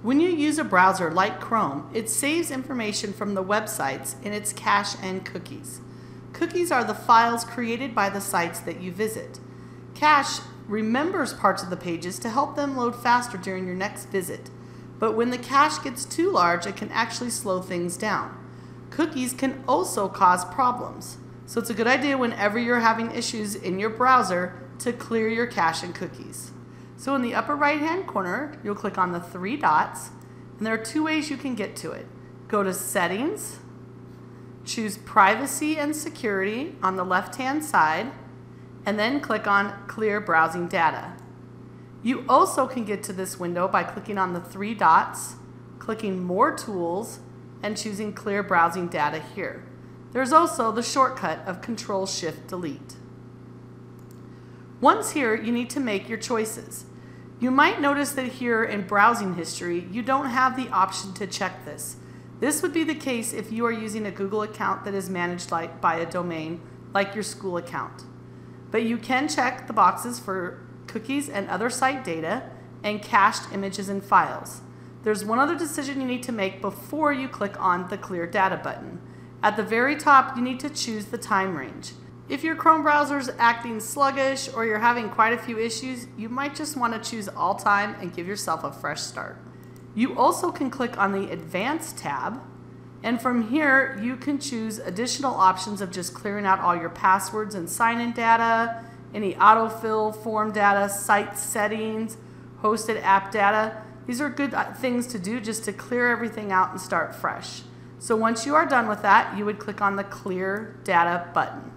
When you use a browser like Chrome, it saves information from the websites in its cache and cookies. Cookies are the files created by the sites that you visit. Cache remembers parts of the pages to help them load faster during your next visit. But when the cache gets too large, it can actually slow things down. Cookies can also cause problems. So it's a good idea whenever you're having issues in your browser to clear your cache and cookies. So in the upper right hand corner, you'll click on the three dots, and there are two ways you can get to it. Go to Settings, choose Privacy and Security on the left hand side, and then click on Clear Browsing Data. You also can get to this window by clicking on the three dots, clicking More Tools, and choosing Clear Browsing Data here. There's also the shortcut of Control-Shift-Delete. Once here, you need to make your choices. You might notice that here in Browsing History, you don't have the option to check this. This would be the case if you are using a Google account that is managed by a domain like your school account. But you can check the boxes for cookies and other site data and cached images and files. There's one other decision you need to make before you click on the Clear Data button. At the very top, you need to choose the time range. If your Chrome browser is acting sluggish or you're having quite a few issues, you might just want to choose all time and give yourself a fresh start. You also can click on the Advanced tab, and from here you can choose additional options of just clearing out all your passwords and sign-in data, any autofill form data, site settings, hosted app data. These are good things to do just to clear everything out and start fresh. So once you are done with that, you would click on the Clear Data button.